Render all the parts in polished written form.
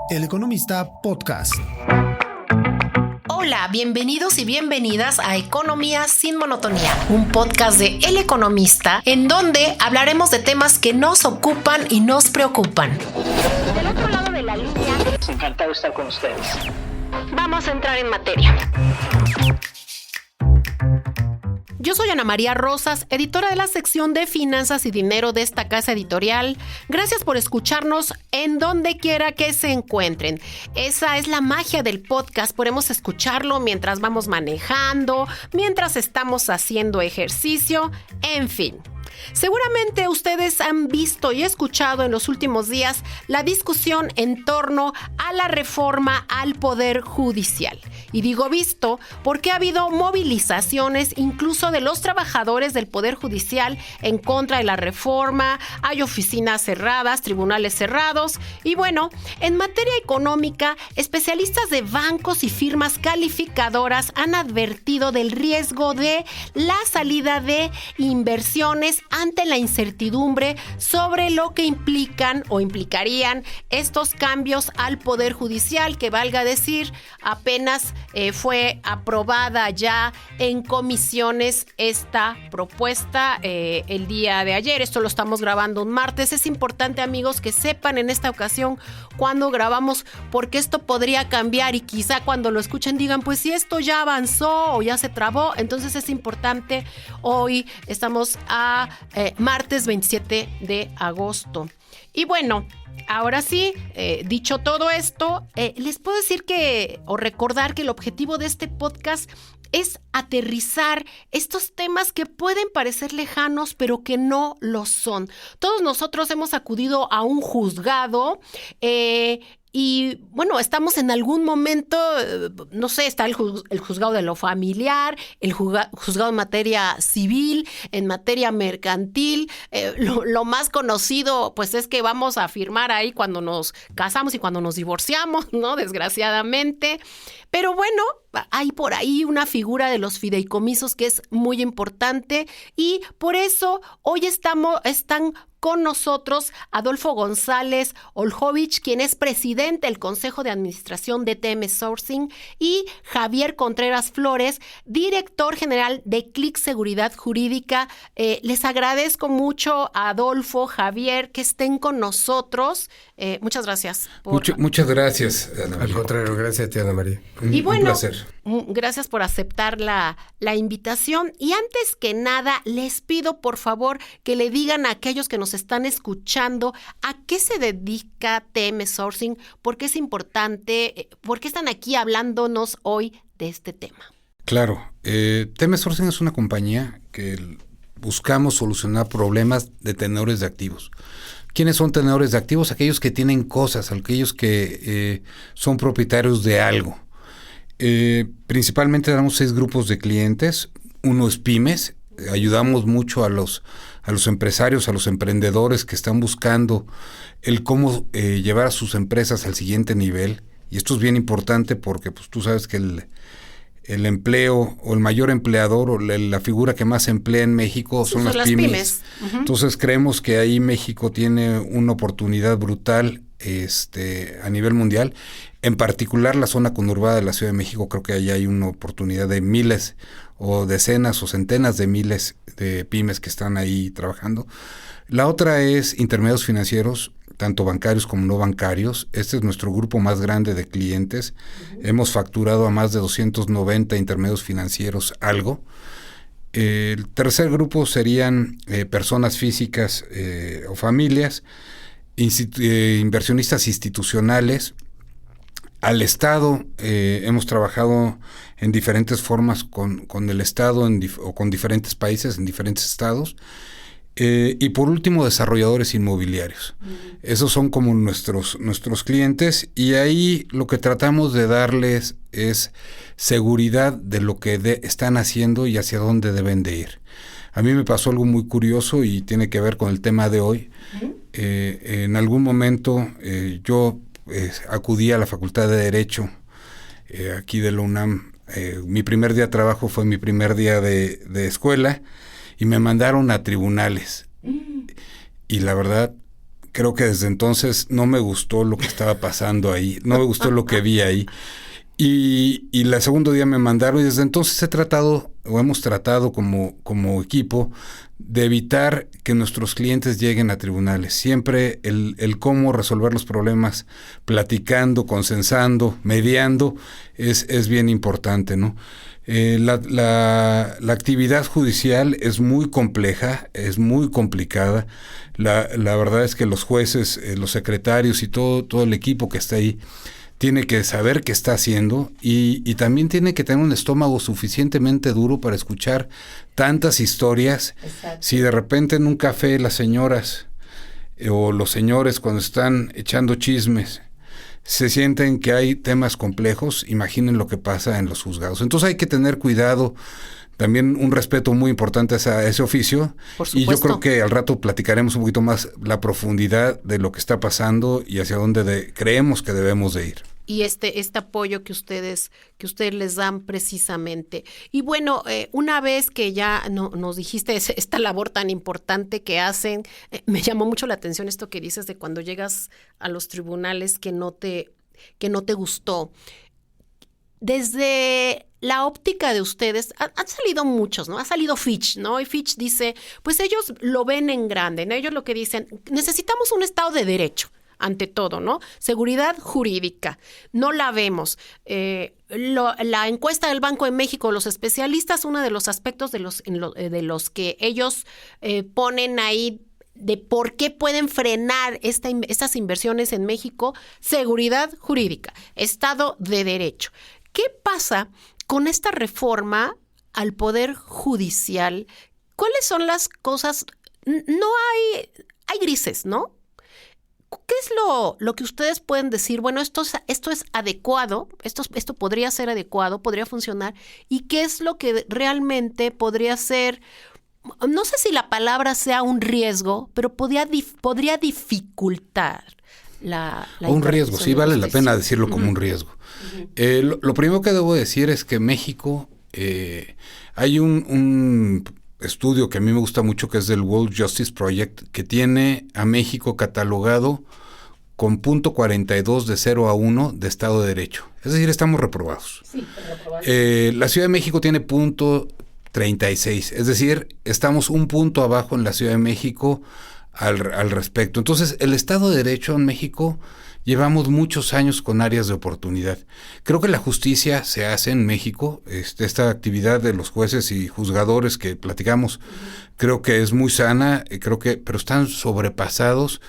El Economista Podcast. Hola, bienvenidos y bienvenidas a Economía sin Monotonía, un podcast de El Economista en donde hablaremos de temas que nos ocupan y nos preocupan. Del otro lado de la línea, encantado de estar con ustedes. vamos a entrar en materia. Yo soy Ana María Rosas, editora de la sección de Finanzas y Dinero de esta casa editorial. Gracias por escucharnos en donde quiera que se encuentren. Esa es la magia del podcast. Podemos escucharlo mientras vamos manejando, mientras estamos haciendo ejercicio, en fin. Seguramente ustedes han visto y escuchado en los últimos días la discusión en torno a la reforma al Poder Judicial. Y digo visto porque ha habido movilizaciones incluso de los trabajadores del Poder Judicial en contra de la reforma, hay oficinas cerradas, tribunales cerrados y bueno, en materia económica, especialistas de bancos y firmas calificadoras han advertido del riesgo de la salida de inversiones ante la incertidumbre sobre lo que implican o implicarían estos cambios al Poder Judicial, que valga decir, apenas fue aprobada ya en comisiones esta propuesta el día de ayer. Esto lo estamos grabando un martes. Es importante, amigos, que sepan en esta ocasión cuando grabamos, porque esto podría cambiar y quizá cuando lo escuchen digan, pues si esto ya avanzó o ya se trabó. Entonces es importante. Hoy estamos a martes 27 de agosto. Y bueno, ahora sí, dicho todo esto, les puedo decir o recordar que el objetivo de este podcast es aterrizar estos temas que pueden parecer lejanos, pero que no lo son. Todos nosotros hemos acudido a un juzgado y bueno, estamos en algún momento, no sé, está el juzgado de lo familiar, el juzgado en materia civil, en materia mercantil. Lo más conocido, pues es que vamos a firmar ahí cuando nos casamos y cuando nos divorciamos, ¿no? Desgraciadamente. Pero bueno, hay por ahí una figura de los fideicomisos que es muy importante y por eso hoy están con nosotros Adolfo González Oljovich, quien es presidente del Consejo de Administración de TM Sourcing, y Javier Contreras Flores, director general de Click Seguridad Jurídica. Les agradezco mucho a Adolfo, Javier, que estén con nosotros. Muchas gracias. Muchas gracias, Ana María. Al contrario, gracias a ti, Ana María. Y bueno, un placer. Gracias por aceptar la invitación. Y antes que nada, les pido por favor que le digan a aquellos que nos están escuchando a qué se dedica TM Sourcing, por qué es importante, por qué están aquí hablándonos hoy de este tema. Claro, TM Sourcing es una compañía que buscamos solucionar problemas de tenedores de activos. ¿Quiénes son tenedores de activos? Aquellos que tienen cosas, aquellos que son propietarios de algo. Principalmente damos 6 grupos de clientes. Uno es pymes. Ayudamos mucho a los empresarios, a los emprendedores que están buscando el cómo llevar a sus empresas al siguiente nivel. Y esto es bien importante porque pues, tú sabes que el empleo o el mayor empleador o la figura que más emplea en México son las pymes. Uh-huh. Entonces creemos que ahí México tiene una oportunidad brutal a nivel mundial. En particular la zona conurbada de la Ciudad de México, creo que ahí hay una oportunidad de miles o decenas o centenas de miles de pymes que están ahí trabajando. La otra es intermediarios financieros, tanto bancarios como no bancarios. Este es nuestro grupo más grande de clientes. Uh-huh. Hemos facturado a más de 290 intermediarios financieros algo. El tercer grupo serían personas físicas o familias, inversionistas institucionales. Al Estado, hemos trabajado en diferentes formas con el Estado o con diferentes países en diferentes estados. Y por último, desarrolladores inmobiliarios. Uh-huh. Esos son como nuestros clientes y ahí lo que tratamos de darles es seguridad de lo que están haciendo y hacia dónde deben de ir. A mí me pasó algo muy curioso y tiene que ver con el tema de hoy. Uh-huh. En algún momento yo acudí a la Facultad de Derecho aquí de la UNAM. Mi primer día de trabajo fue mi primer día de escuela y me mandaron a tribunales. Y la verdad creo que desde entonces no me gustó lo que estaba pasando ahí, no me gustó lo que vi ahí. Y el segundo día me mandaron y desde entonces hemos tratado como equipo de evitar que nuestros clientes lleguen a tribunales. Siempre el cómo resolver los problemas platicando, consensando, mediando es bien importante, ¿no? La actividad judicial es muy compleja, es muy complicada. La verdad es que los jueces, los secretarios y todo el equipo que está ahí tiene que saber qué está haciendo y también tiene que tener un estómago suficientemente duro para escuchar tantas historias. Exacto. Si de repente en un café las señoras o los señores cuando están echando chismes se sienten que hay temas complejos, imaginen lo que pasa en los juzgados. Entonces hay que tener cuidado, también un respeto muy importante a ese oficio. Por Y yo supuesto. creo que al rato platicaremos un poquito más la profundidad de lo que está pasando y hacia dónde creemos que debemos de ir. Y este apoyo que ustedes les dan precisamente. Y bueno, una vez que ya nos dijiste esta labor tan importante que hacen, me llamó mucho la atención esto que dices de cuando llegas a los tribunales que no te gustó. Desde la óptica de ustedes, han salido muchos, ¿no? Ha salido Fitch, ¿no? Y Fitch dice, pues ellos lo ven en grande, ¿no? Ellos lo que dicen, necesitamos un Estado de Derecho. Ante todo, ¿no? Seguridad jurídica. No la vemos. La encuesta del Banco de México, los especialistas, uno de los aspectos de los que ellos ponen ahí de por qué pueden frenar estas inversiones en México, seguridad jurídica, Estado de Derecho. ¿Qué pasa con esta reforma al Poder Judicial? ¿Cuáles son las cosas? No hay grises, ¿no? ¿Qué es lo que ustedes pueden decir? Bueno, esto es adecuado, esto podría ser adecuado, podría funcionar. ¿Y qué es lo que realmente podría ser, no sé si la palabra sea un riesgo, pero podría dificultar la un riesgo, sí, vale la pena decirlo como un riesgo. Lo primero que debo decir es que México, hay un estudio que a mí me gusta mucho, que es del World Justice Project, que tiene a México catalogado con punto 42 de 0 a 1 de Estado de Derecho. Es decir, estamos reprobados. Sí, reprobados. La Ciudad de México tiene punto 36, es decir, estamos un punto abajo en la Ciudad de México al respecto. Entonces, el Estado de Derecho en México llevamos muchos años con áreas de oportunidad. Creo que la justicia se hace en México, esta actividad de los jueces y juzgadores que platicamos, creo que es muy sana, pero están sobrepasados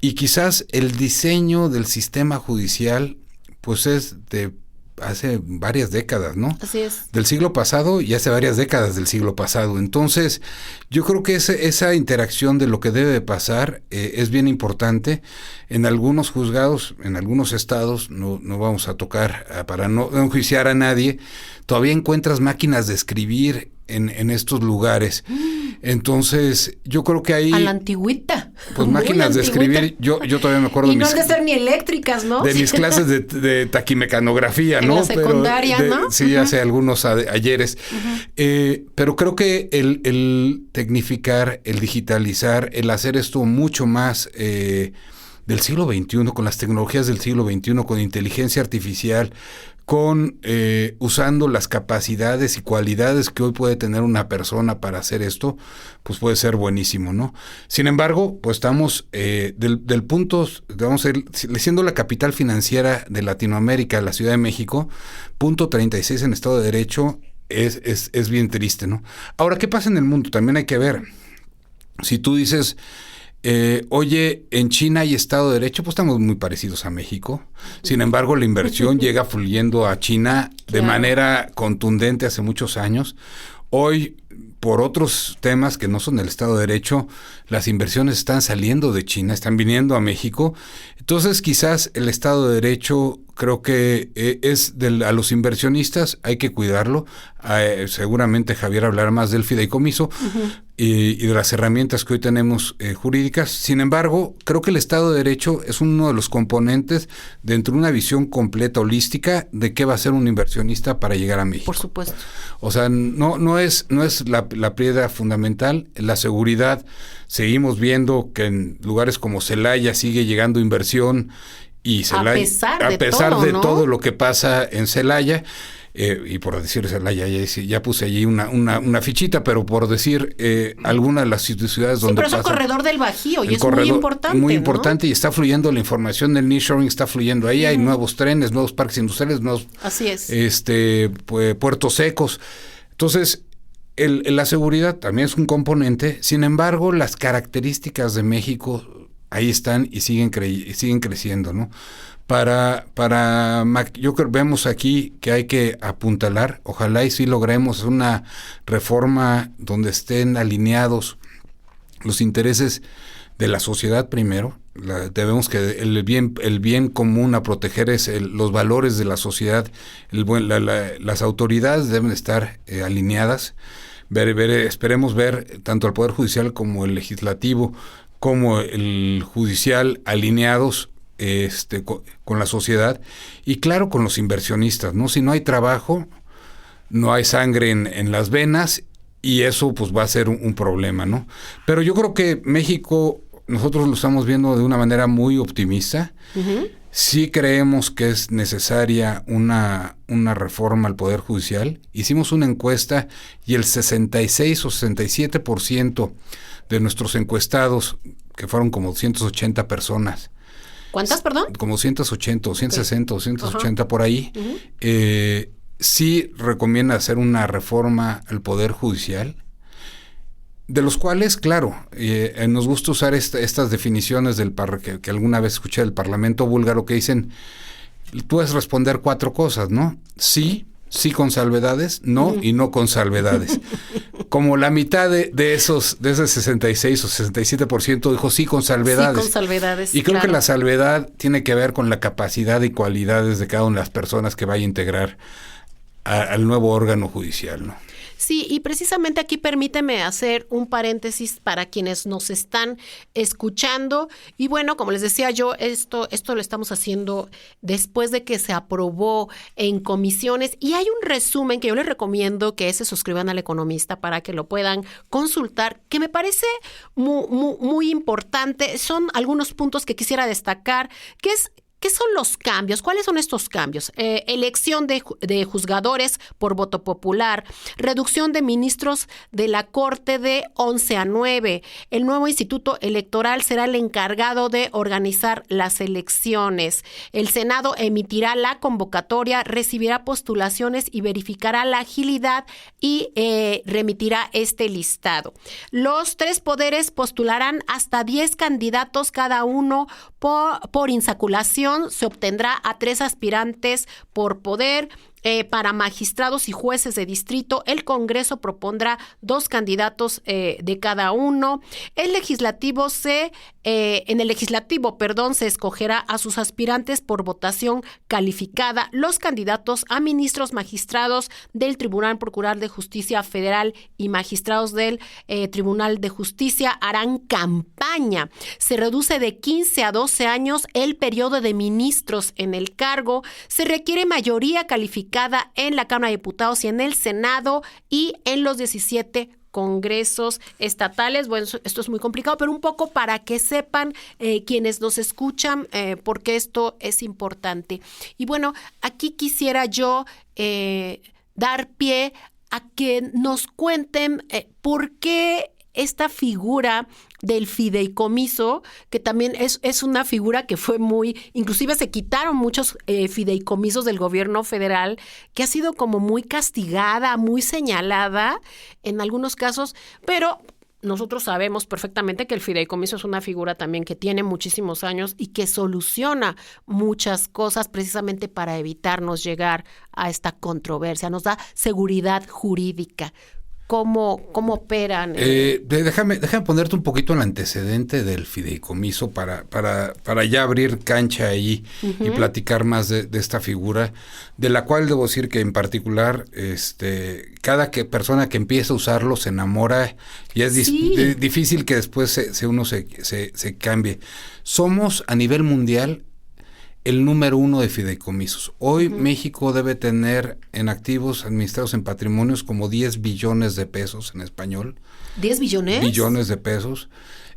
y quizás el diseño del sistema judicial pues es de hace varias décadas, ¿no? Así es. Del siglo pasado y hace varias décadas del siglo pasado. Entonces, yo creo que esa interacción de lo que debe de pasar es bien importante. En algunos juzgados, en algunos estados, no vamos a tocar para no enjuiciar a nadie, todavía encuentras máquinas de escribir en estos lugares. Entonces, yo creo que ahí... A la antigüita. Pues máquinas de escribir, yo todavía me acuerdo y no han de ser ni eléctricas, ¿no? de mis clases de taquimecanografía, en ¿no? la secundaria, ¿no? Sí, hace algunos ayeres. Pero creo que el tecnificar, el digitalizar, el hacer esto mucho más del siglo XXI, con las tecnologías del siglo XXI, con inteligencia artificial, con usando las capacidades y cualidades que hoy puede tener una persona para hacer esto, pues puede ser buenísimo, ¿no? Sin embargo, pues estamos del punto, vamos a ir, siendo la capital financiera de Latinoamérica, la Ciudad de México, punto 36 en Estado de Derecho, es bien triste, ¿no? Ahora, ¿qué pasa en el mundo? También hay que ver. Si tú dices... oye, en China hay Estado de Derecho, pues estamos muy parecidos a México. Sin embargo, la inversión llega fluyendo a China de manera contundente hace muchos años. Hoy, por otros temas que no son el Estado de Derecho, las inversiones están saliendo de China, están viniendo a México. Entonces, quizás el Estado de Derecho creo que a los inversionistas hay que cuidarlo. Seguramente Javier hablará más del fideicomiso y de las herramientas que hoy tenemos jurídicas. Sin embargo, creo que el Estado de Derecho es uno de los componentes dentro de una visión completa, holística, de qué va a ser un inversionista para llegar a México. Por supuesto. O sea, no es la piedra fundamental. La seguridad, seguimos viendo que en lugares como Celaya sigue llegando inversión, y Celaya, a pesar de todo lo que pasa en Celaya, y por decir Celaya, ya puse allí una fichita, pero por decir algunas de las ciudades donde pasa. Pero es un corredor del Bajío y es muy importante. Muy importante, ¿no? Y está fluyendo la información del nearshoring, está fluyendo ahí, hay nuevos trenes, nuevos parques industriales, nuevos Así es. Puertos secos. Entonces, la seguridad también es un componente. Sin embargo, las características de México ahí están y siguen creciendo, ¿no? Yo creo vemos aquí que hay que apuntalar, ojalá y sí logremos una reforma donde estén alineados los intereses de la sociedad primero. Debemos que el bien común a proteger es los valores de la sociedad. Las autoridades deben estar alineadas. Esperemos ver tanto el Poder Judicial como el Legislativo como el Judicial alineados con la sociedad y claro con los inversionistas, ¿no? Si no hay trabajo, no hay sangre en las venas y eso pues va a ser un problema, ¿no? Pero yo creo que México, nosotros lo estamos viendo de una manera muy optimista. Sí creemos que es necesaria una reforma al Poder Judicial. Hicimos una encuesta y el 66 o 67% de nuestros encuestados, que fueron como 280 personas. ¿Cuántas, perdón? Como 180, 160, 280 por ahí. Uh-huh. Sí recomienda hacer una reforma al Poder Judicial, de los cuales, claro, nos gusta usar estas definiciones que alguna vez escuché del Parlamento búlgaro que dicen, tú puedes responder 4 cosas, ¿no? Sí con salvedades, no y no con salvedades. Como la mitad de ese 66 o 67% dijo sí con salvedades. Sí con salvedades, y creo que la salvedad tiene que ver con la capacidad y cualidades de cada una de las personas que vaya a integrar al nuevo órgano judicial, ¿no? Sí, y precisamente aquí permíteme hacer un paréntesis para quienes nos están escuchando. Y bueno, como les decía yo, esto lo estamos haciendo después de que se aprobó en comisiones. Y hay un resumen que yo les recomiendo que se suscriban al Economista para que lo puedan consultar, que me parece muy importante. Son algunos puntos que quisiera destacar, ¿Qué son los cambios? ¿Cuáles son estos cambios? Elección de juzgadores por voto popular, reducción de ministros de la Corte de 11 a 9. El nuevo Instituto Electoral será el encargado de organizar las elecciones. El Senado emitirá la convocatoria, recibirá postulaciones y verificará la agilidad y remitirá este listado. Los 3 poderes postularán hasta 10 candidatos cada uno por insaculación. Se obtendrá a 3 aspirantes por poder. Para magistrados y jueces de distrito, el Congreso propondrá 2 candidatos de cada uno. En el legislativo se escogerá a sus aspirantes por votación calificada. Los candidatos a ministros magistrados del Tribunal Procurador de Justicia Federal y magistrados del Tribunal de Justicia harán campaña. Se reduce de 15 a 12 años el periodo de ministros en el cargo. Se requiere mayoría calificada en la Cámara de Diputados y en el Senado y en los 17 congresos estatales. Bueno, esto es muy complicado, pero un poco para que sepan quienes nos escuchan porque esto es importante. Y bueno, aquí quisiera yo dar pie a que nos cuenten por qué esta figura del fideicomiso, que también es una figura que fue inclusive se quitaron muchos fideicomisos del gobierno federal, que ha sido como muy castigada, muy señalada en algunos casos, pero nosotros sabemos perfectamente que el fideicomiso es una figura también que tiene muchísimos años y que soluciona muchas cosas precisamente para evitarnos llegar a esta controversia, nos da seguridad jurídica. ¿Cómo operan? Déjame ponerte un poquito el antecedente del fideicomiso para ya abrir cancha ahí y platicar más de esta figura, de la cual debo decir que en particular cada persona que empieza a usarlo se enamora y es difícil que después uno se cambie. Somos a nivel mundial el número 1 de fideicomisos. Hoy México debe tener en activos administrados en patrimonios como 10 billones de pesos en español. ¿10 billones? Billones de pesos.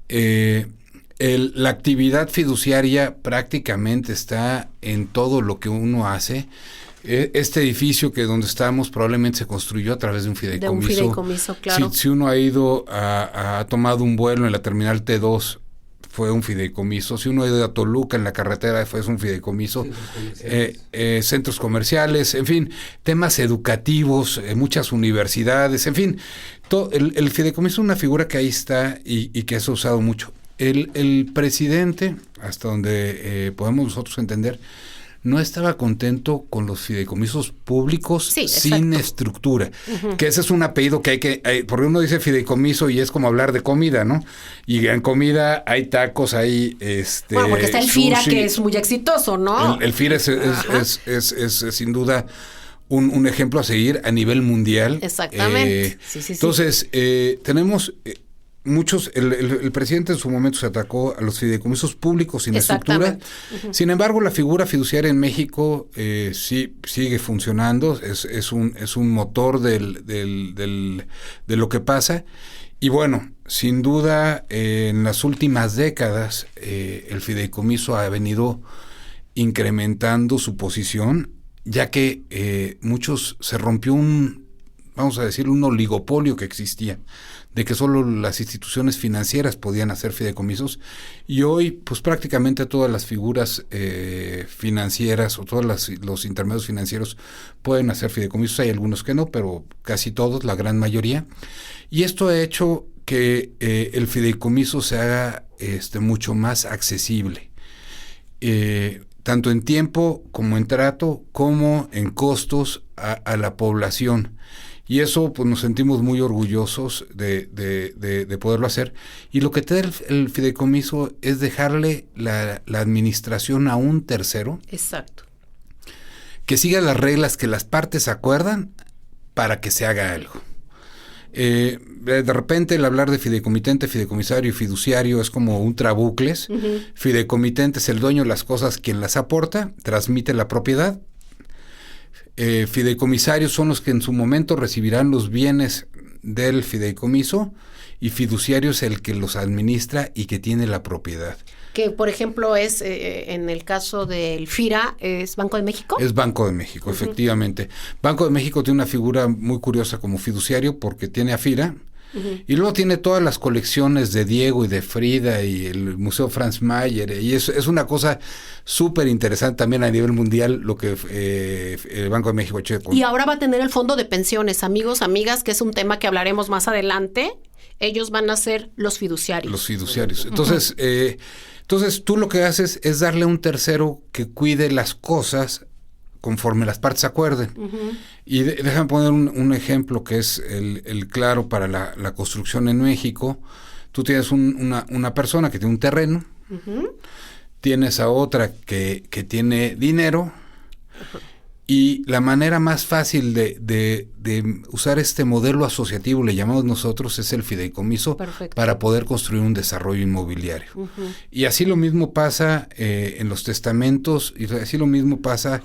La actividad fiduciaria prácticamente está en todo lo que uno hace. Este edificio donde estamos probablemente se construyó a través de un fideicomiso. De un fideicomiso, claro. Si uno ha ido ha tomado un vuelo en la terminal T2, fue un fideicomiso. Si uno ha ido a Toluca en la carretera, fue un fideicomiso. Centros comerciales, en fin, temas educativos, muchas universidades, en fin. El fideicomiso es una figura que ahí está y que se ha usado mucho. El presidente, hasta donde podemos nosotros entender, no estaba contento con los fideicomisos públicos sin estructura, que ese es un apellido que porque uno dice fideicomiso y es como hablar de comida, ¿no? Y en comida hay tacos, hay bueno, porque está el FIRA, sushi, que es muy exitoso, ¿no? El FIRA es sin duda un ejemplo a seguir a nivel mundial. Exactamente. Entonces, tenemos muchos, el presidente en su momento se atacó a los fideicomisos públicos sin estructura. Sin embargo, la figura fiduciaria en México sí sigue funcionando, es un motor de lo que pasa. Y bueno, sin duda, en las últimas décadas, el fideicomiso ha venido incrementando su posición, ya que se rompió vamos a decir, un oligopolio que existía, de que solo las instituciones financieras podían hacer fideicomisos, y hoy pues prácticamente todas las figuras financieras o todos los intermedios financieros pueden hacer fideicomisos. Hay algunos que no, pero casi todos, la gran mayoría, y esto ha hecho que el fideicomiso se haga mucho más accesible, tanto en tiempo como en trato, como en costos a la población. Y eso pues nos sentimos muy orgullosos de poderlo hacer. Y lo que te da el fideicomiso es dejarle la administración a un tercero. Exacto. Que siga las reglas que las partes acuerdan para que se haga algo. De repente el hablar de fideicomitente, fideicomisario y fiduciario es como un trabucles. Fideicomitente es el dueño de las cosas, quien las aporta, transmite la propiedad. Fideicomisarios son los que en su momento recibirán los bienes del fideicomiso, y fiduciario es el que los administra y que tiene la propiedad. Que, por ejemplo, es en el caso del FIRA, ¿es Banco de México? Es Banco de México, efectivamente. Banco de México tiene una figura muy curiosa como fiduciario porque tiene a FIRA, y luego tiene todas las colecciones de Diego y de Frida y el Museo Franz Mayer, y es una cosa súper interesante también a nivel mundial lo que el Banco de México ha hecho. Y ahora va a tener el fondo de pensiones, amigos, amigas, que es un tema que hablaremos más adelante. Ellos van a ser los fiduciarios. Los fiduciarios. Entonces tú lo que haces es darle un tercero que cuide las cosas conforme las partes acuerden. Y déjame poner un ejemplo que es el claro para la construcción en México. Tú tienes una persona que tiene un terreno, tienes a otra que tiene dinero, y la manera más fácil de usar este modelo asociativo, le llamamos nosotros, es el fideicomiso. Perfecto. Para poder construir un desarrollo inmobiliario. Y así lo mismo pasa en los testamentos, y así lo mismo pasa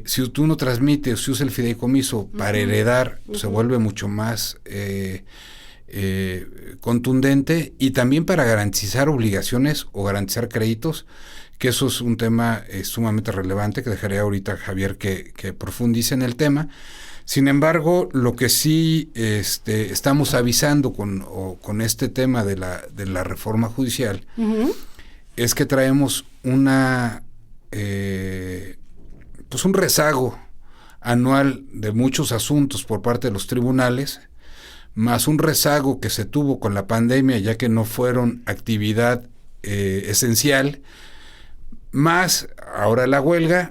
si tú no transmites, si usas el fideicomiso para heredar, se vuelve mucho más contundente, y también para garantizar obligaciones o garantizar créditos, que eso es un tema sumamente relevante, que dejaré ahorita a Javier que profundice en el tema. Sin embargo, lo que sí estamos avisando con este tema de la reforma judicial es que traemos un rezago anual de muchos asuntos por parte de los tribunales, más un rezago que se tuvo con la pandemia, ya que no fueron actividad esencial, más ahora la huelga,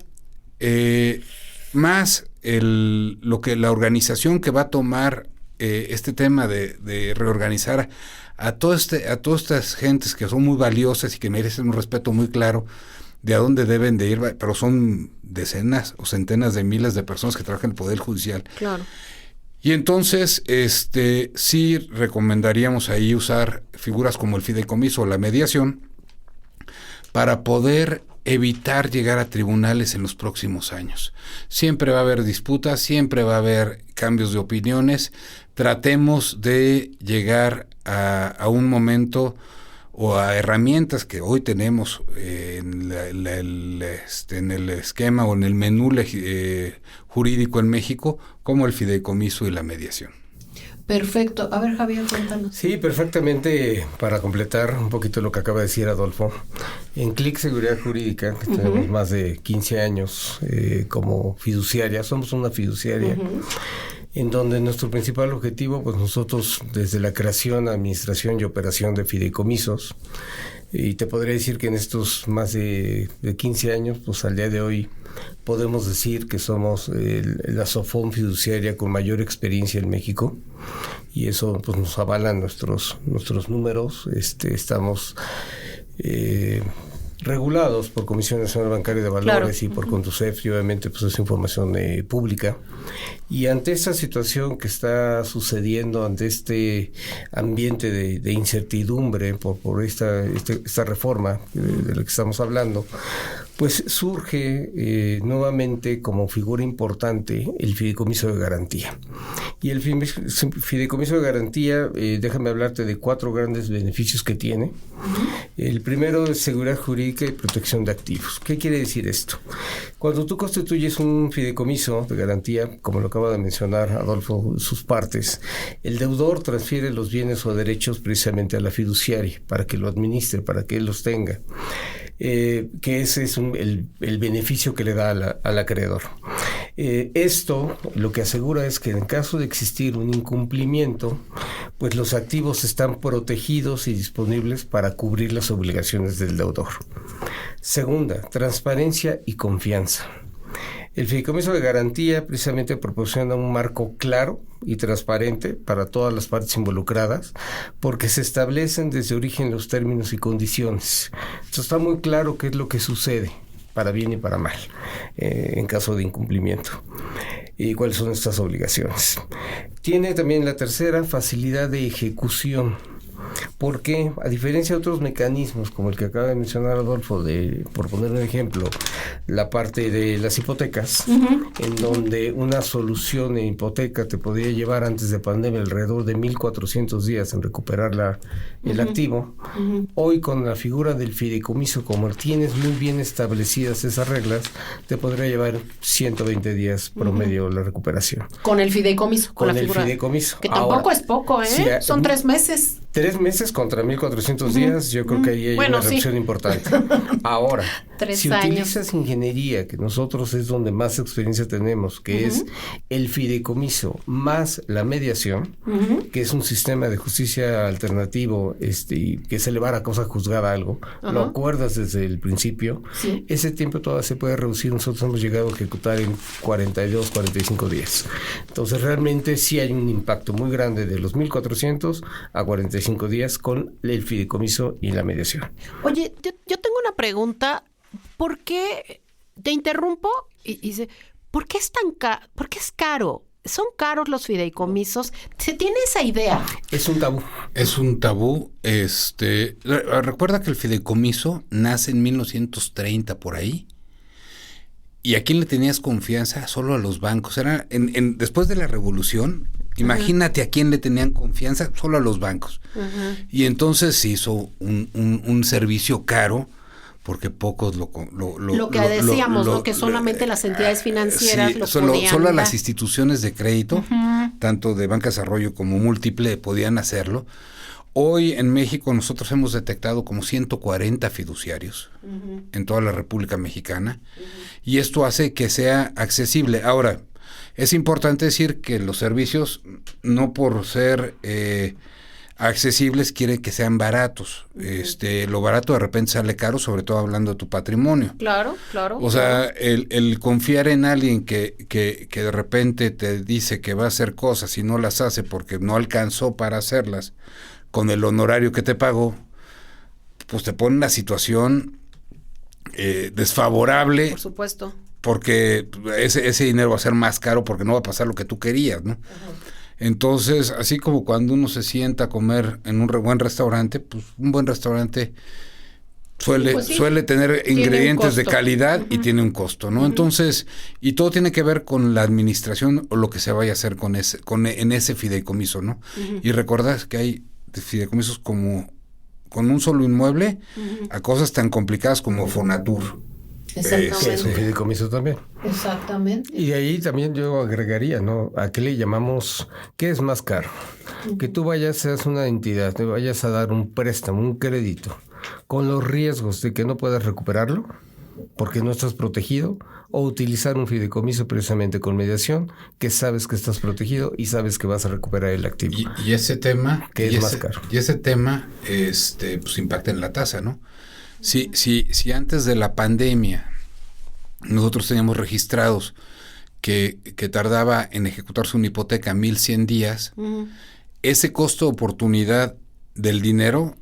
más la organización que va a tomar este tema de reorganizar a todas estas gentes que son muy valiosas y que merecen un respeto muy claro de a dónde deben de ir, pero son decenas o centenas de miles de personas que trabajan en el Poder Judicial. Claro. Y entonces, sí recomendaríamos ahí usar figuras como el fideicomiso o la mediación para poder evitar llegar a tribunales en los próximos años. Siempre va a haber disputas, siempre va a haber cambios de opiniones. Tratemos de llegar a un momento o a herramientas que hoy tenemos en el esquema o en el menú jurídico en México, como el fideicomiso y la mediación. Perfecto. A ver, Javier, cuéntanos. Sí, perfectamente, para completar un poquito lo que acaba de decir Adolfo. En Clic Seguridad Jurídica, que tenemos más de 15 años como fiduciaria, somos una fiduciaria, en donde nuestro principal objetivo, pues nosotros desde la creación, administración y operación de fideicomisos, y te podría decir que en estos más de 15 años, pues al día de hoy podemos decir que somos la SOFOM fiduciaria con mayor experiencia en México, y eso pues nos avalan nuestros números. Estamos regulados por Comisión Nacional Bancaria de Valores, claro, y por Conducef, y obviamente pues es información pública. Y ante esta situación que está sucediendo, ante este ambiente de incertidumbre por esta reforma de la que estamos hablando, pues surge nuevamente como figura importante el fideicomiso de garantía. Y el fideicomiso de garantía, déjame hablarte de 4 grandes beneficios que tiene. El primero es seguridad jurídica y protección de activos. ¿Qué quiere decir esto? Cuando tú constituyes un fideicomiso de garantía, como lo acaba de mencionar Adolfo, sus partes, el deudor transfiere los bienes o derechos precisamente a la fiduciaria para que lo administre, para que él los tenga. Que ese es el beneficio que le da al acreedor. Esto lo que asegura es que en caso de existir un incumplimiento, pues los activos están protegidos y disponibles para cubrir las obligaciones del deudor. Segunda, transparencia y confianza. El fideicomiso de garantía precisamente proporciona un marco claro y transparente para todas las partes involucradas, porque se establecen desde origen los términos y condiciones. Entonces está muy claro qué es lo que sucede, para bien y para mal, en caso de incumplimiento, y cuáles son estas obligaciones. Tiene también la tercera, facilidad de ejecución. Porque, a diferencia de otros mecanismos, como el que acaba de mencionar Adolfo, por poner un ejemplo, la parte de las hipotecas, en donde una solución en hipoteca te podría llevar antes de pandemia alrededor de 1,400 días en recuperar el activo, hoy con la figura del fideicomiso, como tienes muy bien establecidas esas reglas, te podría llevar 120 días promedio la recuperación. Con el fideicomiso, con la figura. Fideicomiso. Que tampoco ahora, es poco, ¿eh? Sí, son 3 meses. 3 meses contra 1,400 días, yo creo que ahí hay una reducción importante. Ahora, 3 si años. utilizas ingeniería, que nosotros es donde más experiencia tenemos, que es el fideicomiso más la mediación, que es un sistema de justicia alternativo, que es elevar a cosa juzgada algo, lo acuerdas desde el principio, ese tiempo todavía se puede reducir. Nosotros hemos llegado a ejecutar en 42, 45 días. Entonces realmente sí hay un impacto muy grande de los 1,400 a 45 días con el fideicomiso y la mediación. Oye, yo tengo una pregunta. ¿Por qué te interrumpo? Y dice, ¿por qué es ¿por qué es caro? ¿Son caros los fideicomisos? ¿Se tiene esa idea? Es un tabú. Es un tabú. Recuerda que el fideicomiso nace en 1930 por ahí. ¿Y a quién le tenías confianza? Solo a los bancos. Era después de la revolución, imagínate a quién le tenían confianza, solo a los bancos. Y entonces se hizo un servicio caro, porque pocos lo que decíamos, ¿no? Que solamente las entidades financieras sí, lo solo podían dar. las instituciones de crédito, tanto de banca de desarrollo como múltiple, podían hacerlo. Hoy en México nosotros hemos detectado como 140 fiduciarios en toda la República Mexicana, y esto hace que sea accesible. Ahora, es importante decir que los servicios, no por ser accesibles quiere que sean baratos. Lo barato de repente sale caro, sobre todo hablando de tu patrimonio. Claro. O sea, el confiar en alguien que de repente te dice que va a hacer cosas y no las hace porque no alcanzó para hacerlas con el honorario que te pagó, pues te pone en una situación desfavorable. Por supuesto. Porque ese dinero va a ser más caro porque no va a pasar lo que tú querías, ¿no? Entonces, así como cuando uno se sienta a comer en un buen restaurante, pues un buen restaurante suele tener ingredientes de calidad y tiene un costo, ¿no? Entonces, y todo tiene que ver con la administración o lo que se vaya a hacer en ese fideicomiso, ¿no? Y recordad que hay fideicomisos como con un solo inmueble a cosas tan complicadas como Fonatur. Exactamente. Que es un fideicomiso también. Exactamente. Y de ahí también yo agregaría, ¿no? ¿A qué le llamamos? ¿Qué es más caro? Que tú seas una entidad, te vayas a dar un préstamo, un crédito, con los riesgos de que no puedas recuperarlo, porque no estás protegido, o utilizar un fideicomiso precisamente con mediación, que sabes que estás protegido y sabes que vas a recuperar el activo. Y ese tema... Que es más caro. Y ese tema pues impacta en la tasa, ¿no? Si antes de la pandemia nosotros teníamos registrados que tardaba en ejecutarse una hipoteca 1,100 días, ese costo de oportunidad del dinero...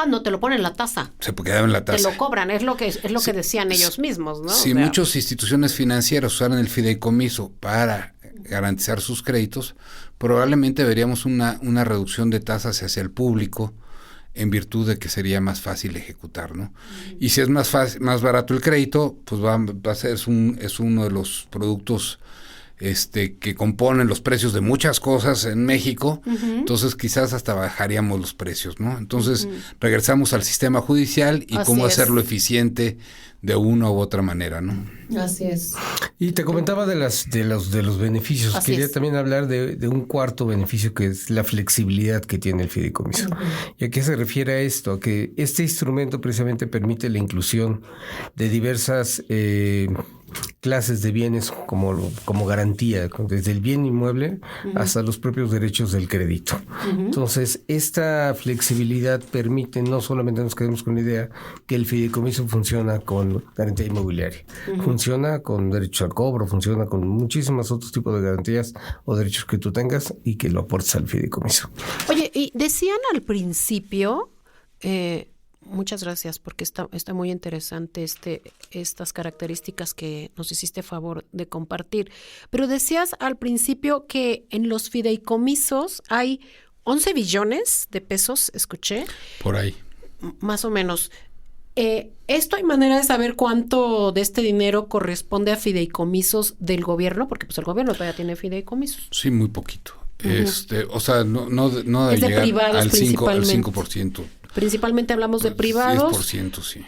no te lo ponen en la tasa. Se quedaba en la tasa. Te lo cobran, es lo que decían ellos mismos, ¿no? Si muchas instituciones financieras usaran el fideicomiso para garantizar sus créditos, probablemente veríamos una reducción de tasas hacia el público, en virtud de que sería más fácil ejecutar, ¿no? Y si es más barato el crédito, pues va a ser es uno de los productos que componen los precios de muchas cosas en México. Entonces quizás hasta bajaríamos los precios, ¿no? Entonces regresamos al sistema judicial y cómo hacerlo eficiente de una u otra manera, ¿no? Así es. Y te comentaba de los beneficios. Quería también hablar de un cuarto beneficio, que es la flexibilidad que tiene el fideicomiso. ¿Y a qué se refiere a esto? A que este instrumento precisamente permite la inclusión de diversas clases de bienes como garantía, desde el bien inmueble hasta los propios derechos del crédito. Entonces, esta flexibilidad permite, no solamente nos quedemos con la idea que el fideicomiso funciona con garantía inmobiliaria, funciona con derechos al cobro, funciona con muchísimos otros tipos de garantías o derechos que tú tengas y que lo aportes al fideicomiso. Oye, y decían al principio... muchas gracias, porque está muy interesante estas características que nos hiciste favor de compartir. Pero decías al principio que en los fideicomisos hay 11 billones de pesos, escuché. Por ahí. Más o menos. ¿Esto hay manera de saber cuánto de este dinero corresponde a fideicomisos del gobierno? Porque pues el gobierno todavía tiene fideicomisos. Sí, muy poquito. O sea, no es de llegar privados al 5%. Principalmente hablamos de privados. 10%, sí.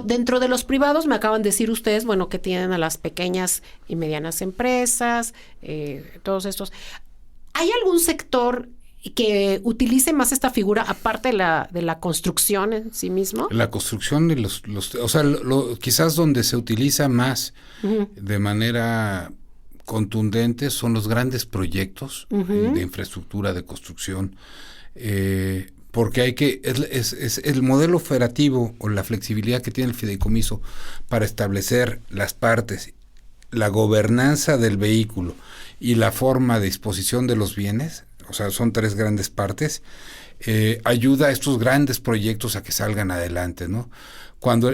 Dentro de los privados me acaban de decir ustedes, bueno, que tienen a las pequeñas y medianas empresas, todos estos. ¿Hay algún sector que utilice más esta figura aparte de la construcción en sí mismo? La construcción de o sea, quizás donde se utiliza más de manera contundente son los grandes proyectos de infraestructura, de construcción, porque es el modelo operativo o la flexibilidad que tiene el fideicomiso para establecer las partes, la gobernanza del vehículo y la forma de disposición de los bienes. O sea, son 3 grandes partes. Ayuda a estos grandes proyectos a que salgan adelante, ¿no? Cuando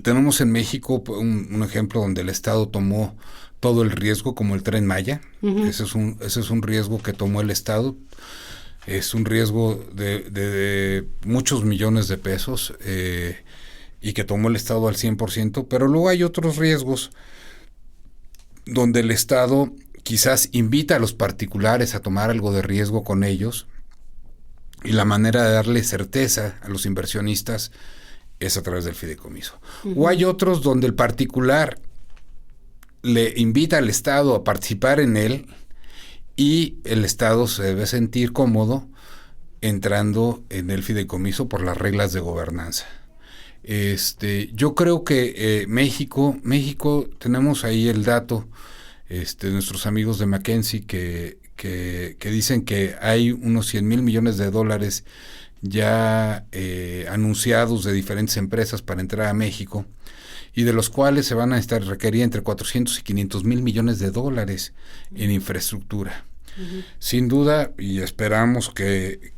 tenemos en México un ejemplo donde el Estado tomó todo el riesgo, como el Tren Maya. Ese es un riesgo que tomó el Estado. Es un riesgo de muchos millones de pesos y que tomó el Estado al 100%. Pero luego hay otros riesgos donde el Estado quizás invita a los particulares a tomar algo de riesgo con ellos, y la manera de darle certeza a los inversionistas es a través del fideicomiso. O hay otros donde el particular le invita al Estado a participar en él y el Estado se debe sentir cómodo entrando en el fideicomiso por las reglas de gobernanza. Yo creo que México tenemos ahí el dato de nuestros amigos de McKinsey que dicen que hay unos 100,000 millones de dólares ya anunciados de diferentes empresas para entrar a México, y de los cuales se van a requerir entre 400 y 500 mil millones de dólares en infraestructura. Uh-huh. Sin duda, y esperamos que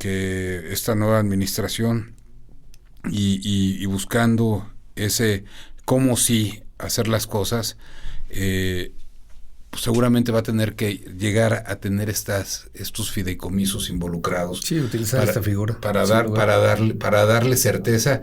esta nueva administración y buscando ese cómo sí hacer las cosas, pues seguramente va a tener que llegar a tener estos fideicomisos involucrados. Sí, utilizar esta figura. Para darle certeza,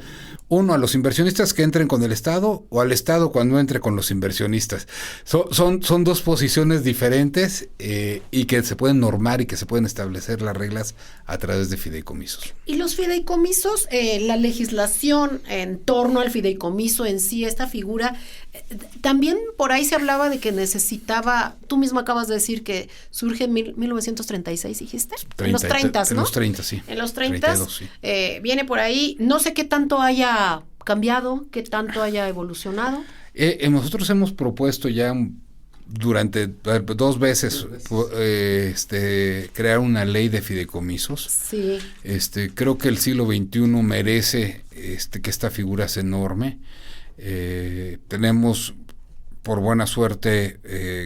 uno, a los inversionistas que entren con el Estado, o al Estado cuando entre con los inversionistas. Son dos posiciones diferentes y que se pueden normar y que se pueden establecer las reglas a través de fideicomisos. Y los fideicomisos, la legislación en torno al fideicomiso en sí, esta figura, también por ahí se hablaba de que necesitaba, tú mismo acabas de decir que surge en 1936, dijiste, en los 30, ¿no? En los 30, sí. En los 30, 32, sí. Viene por ahí, no sé qué tanto haya cambiado, qué tanto haya evolucionado. Nosotros hemos propuesto ya durante 2 veces crear una ley de fideicomisos. Sí. Creo que el siglo XXI merece que esta figura sea enorme. Tenemos, por buena suerte,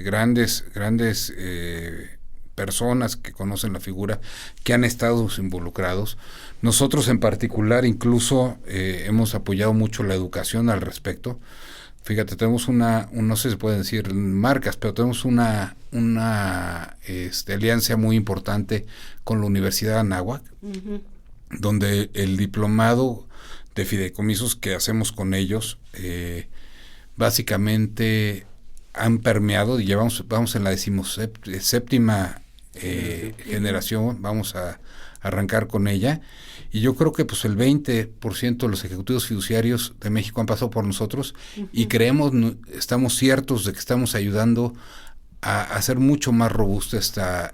grandes personas que conocen la figura, que han estado involucrados. Nosotros en particular incluso hemos apoyado mucho la educación al respecto. Fíjate, tenemos no sé si se pueden decir marcas, pero tenemos una alianza muy importante con la Universidad de Anáhuac, uh-huh, donde el diplomado de fideicomisos que hacemos con ellos básicamente han permeado, y vamos en la 17ª generación, vamos a arrancar con ella, y yo creo que pues el 20% de los ejecutivos fiduciarios de México han pasado por nosotros, uh-huh, y estamos ciertos de que estamos ayudando a hacer mucho más robusta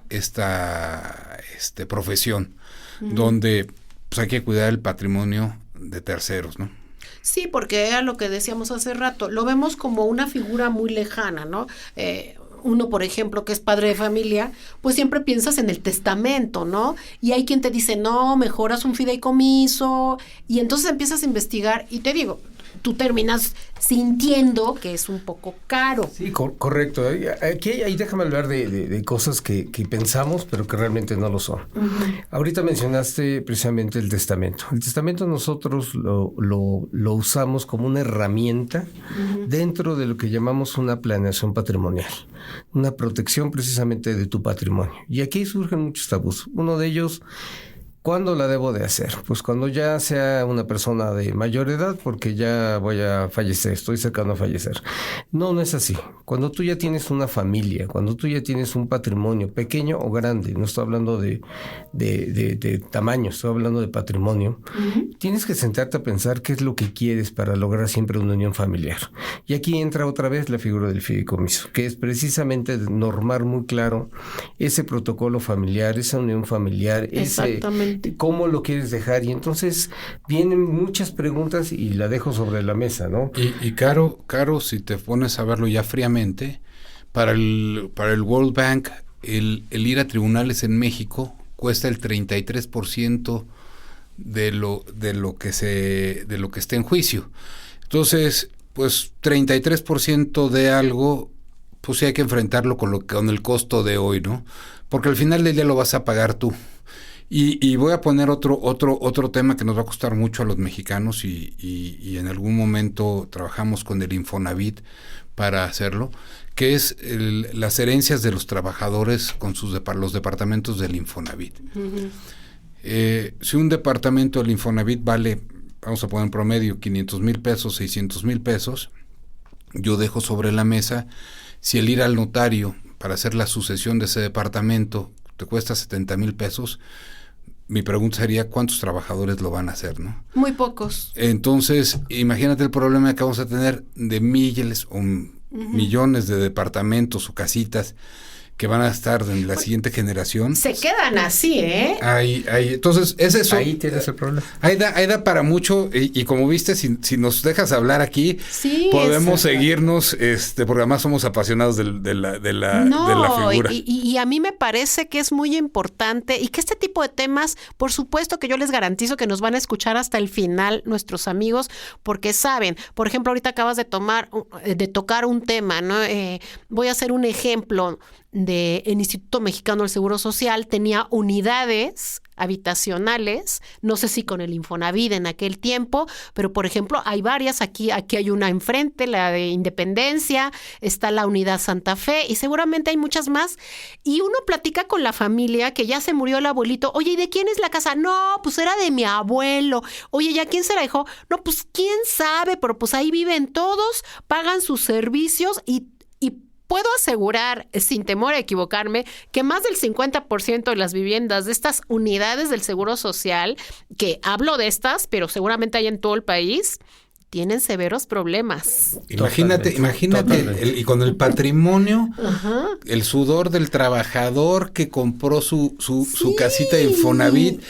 esta profesión, uh-huh, donde pues hay que cuidar el patrimonio de terceros, ¿no? Sí, porque era lo que decíamos hace rato, lo vemos como una figura muy lejana, ¿no? Uno, por ejemplo, que es padre de familia, pues siempre piensas en el testamento, ¿no? Y hay quien te dice, no, mejoras un fideicomiso, y entonces empiezas a investigar, y te digo, tú terminas sintiendo que es un poco caro. Sí, correcto. Aquí déjame hablar de cosas que pensamos, pero que realmente no lo son. Uh-huh. Ahorita mencionaste precisamente el testamento. El testamento nosotros lo usamos como una herramienta, uh-huh, dentro de lo que llamamos una planeación patrimonial, una protección precisamente de tu patrimonio. Y aquí surgen muchos tabús. Uno de ellos, ¿cuándo la debo de hacer? Pues cuando ya sea una persona de mayor edad, porque ya voy a fallecer, estoy cercano a fallecer. No es así. Cuando tú ya tienes una familia, cuando tú ya tienes un patrimonio, pequeño o grande, no estoy hablando de tamaño, estoy hablando de patrimonio, uh-huh, tienes que sentarte a pensar qué es lo que quieres para lograr siempre una unión familiar. Y aquí entra otra vez la figura del fideicomiso, que es precisamente normar muy claro ese protocolo familiar, esa unión familiar, exactamente, cómo lo quieres dejar. Y entonces vienen muchas preguntas y la dejo sobre la mesa, ¿no? Y Caro, si te pones a verlo ya fríamente, para el World Bank, el ir a tribunales en México cuesta el 33% de lo que esté en juicio. Entonces, pues 33% de algo, pues sí hay que enfrentarlo con el costo de hoy, ¿no? Porque al final del día lo vas a pagar tú. Y voy a poner otro tema que nos va a costar mucho a los mexicanos, y en algún momento trabajamos con el Infonavit para hacerlo, que es las herencias de los trabajadores con los departamentos del Infonavit. Uh-huh. Si un departamento del Infonavit vale, vamos a poner en promedio, 500,000 pesos, 600,000 pesos, yo dejo sobre la mesa, si el ir al notario para hacer la sucesión de ese departamento te cuesta 70,000 pesos, mi pregunta sería, ¿cuántos trabajadores lo van a hacer, no? Muy pocos. Entonces, imagínate el problema que vamos a tener de miles o, uh-huh, millones de departamentos o casitas que van a estar en la siguiente generación. Se quedan así, ¿eh? Entonces, es eso. Ahí tienes el problema. Ahí da para mucho, y como viste, si nos dejas hablar aquí, sí, podemos seguirnos, porque además somos apasionados de la figura. Y a mí me parece que es muy importante y que este tipo de temas, por supuesto que yo les garantizo que nos van a escuchar hasta el final nuestros amigos, porque saben, por ejemplo, ahorita acabas de tocar un tema, ¿no? Voy a hacer un ejemplo del Instituto Mexicano del Seguro Social. Tenía unidades habitacionales, no sé si con el Infonavit en aquel tiempo, pero por ejemplo hay varias, aquí hay una enfrente, la de Independencia, está la unidad Santa Fe y seguramente hay muchas más, y uno platica con la familia que ya se murió el abuelito. Oye, ¿y de quién es la casa? No, pues era de mi abuelo. Oye, ¿ya quién se la dejó? No, pues quién sabe, pero pues ahí viven todos, pagan sus servicios y puedo asegurar, sin temor a equivocarme, que más del 50% de las viviendas de estas unidades del Seguro Social, que hablo de estas, pero seguramente hay en todo el país, tienen severos problemas. Imagínate, y con el patrimonio, el sudor del trabajador que compró su casita de Infonavit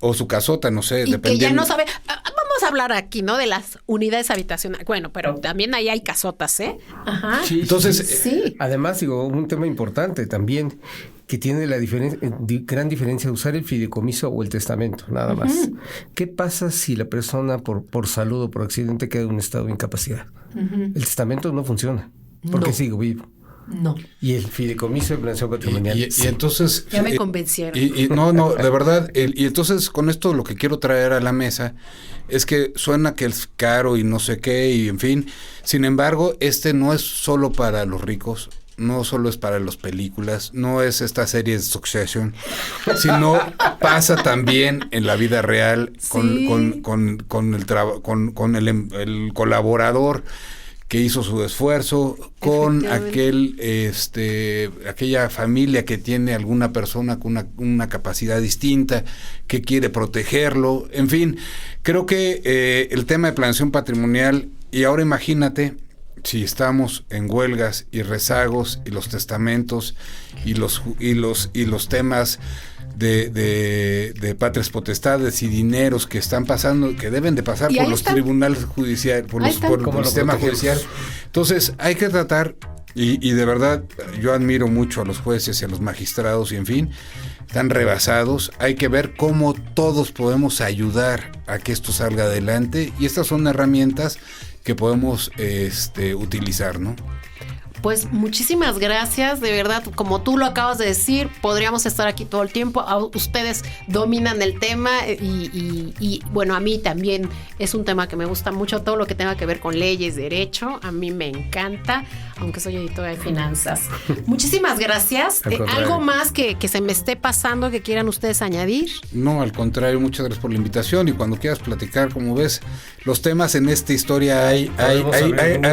o su casota, no sé, dependiendo. Que ya no sabe. Vamos a hablar aquí, ¿no? De las unidades habitacionales. Bueno, pero también ahí hay casotas, ¿eh? Ajá. Sí, entonces, además, un tema importante también que tiene la gran diferencia de usar el fideicomiso o el testamento, nada más. ¿Qué pasa si la persona por salud o por accidente queda en un estado de incapacidad? El testamento no funciona porque sigo vivo. No. Y el fideicomiso de planeación patrimonial. Y entonces... Ya me convencieron. No, de verdad. Y entonces con esto lo que quiero traer a la mesa es que suena que es caro y no sé qué, y en fin. Sin embargo, no es solo para los ricos, no solo es para las películas, no es esta serie de Succession, sino pasa también en la vida real con el colaborador que hizo su esfuerzo, con aquella familia que tiene alguna persona con una capacidad distinta, que quiere protegerlo. En fin, creo que el tema de planeación patrimonial, y ahora imagínate si estamos en huelgas y rezagos y los testamentos y los temas de patrias potestades y dineros que están pasando, que deben de pasar por los tribunales judiciales, por el sistema judicial. Entonces hay que tratar, y de verdad yo admiro mucho a los jueces y a los magistrados, y en fin, están rebasados. Hay que ver cómo todos podemos ayudar a que esto salga adelante, y estas son herramientas que podemos utilizar, ¿no? Pues muchísimas gracias, de verdad, como tú lo acabas de decir, podríamos estar aquí todo el tiempo. Ustedes dominan el tema y bueno, a mí también es un tema que me gusta mucho, todo lo que tenga que ver con leyes, derecho, a mí me encanta, aunque soy editora de finanzas. Muchísimas gracias. ¿Algo más que se me esté pasando que quieran ustedes añadir? No, al contrario, muchas gracias por la invitación, y cuando quieras platicar, como ves, los temas en esta historia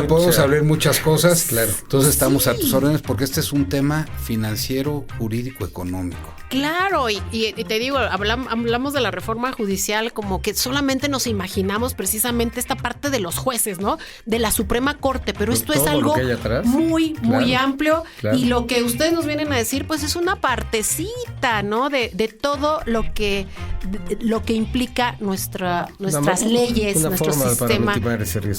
podemos hablar muchas cosas. Claro. Entonces estamos a tus órdenes, porque este es un tema financiero, jurídico, económico. Claro, y te digo, hablamos de la reforma judicial como que solamente nos imaginamos precisamente esta parte de los jueces, ¿no? De la Suprema Corte, pero esto es algo muy amplio, y lo que ustedes nos vienen a decir, pues es una partecita, ¿no? De todo lo que implica nuestras leyes, nuestro sistema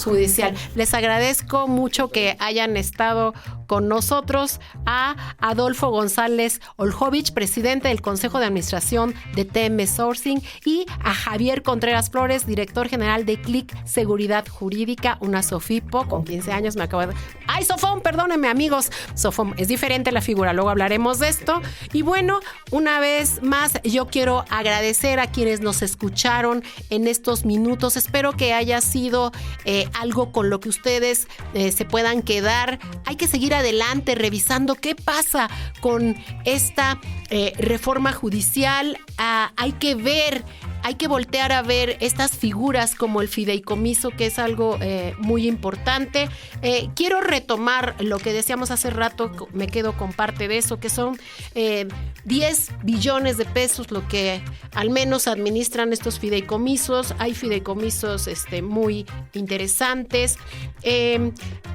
judicial. Les agradezco mucho que hayan estado con nosotros, a Adolfo González Oljovich, presidente del Consejo de Administración de TM Sourcing, y a Javier Contreras Flores, director general de Click Seguridad Jurídica, una Sofipo con 15 años. Me acabo de... ¡Ay, Sofom! Perdónenme, amigos. Sofom, es diferente la figura, luego hablaremos de esto. Y bueno, una vez más, yo quiero agradecer a quienes nos escucharon en estos minutos. Espero que haya sido algo con lo que ustedes se puedan quedar. Hay que seguir adelante revisando qué pasa con esta reforma judicial, hay que voltear a ver estas figuras como el fideicomiso, que es algo muy importante. Quiero retomar lo que decíamos hace rato, me quedo con parte de eso, que son 10 billones de pesos lo que al menos administran estos fideicomisos. Hay fideicomisos muy interesantes.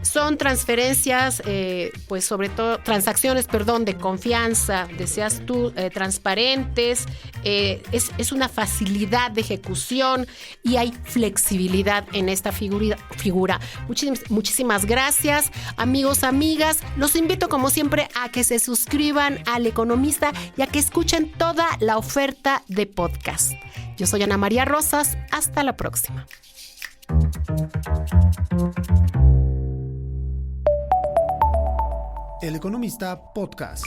Son transferencias, pues sobre todo transacciones, de confianza, deseas tú, transparentes. Es una facilidad de ejecución y hay flexibilidad en esta figura. Muchísimas gracias, amigos, amigas. Los invito como siempre a que se suscriban al Economista y a que escuchen toda la oferta de podcast. Yo soy Ana María Rosas. Hasta la próxima. El Economista Podcast.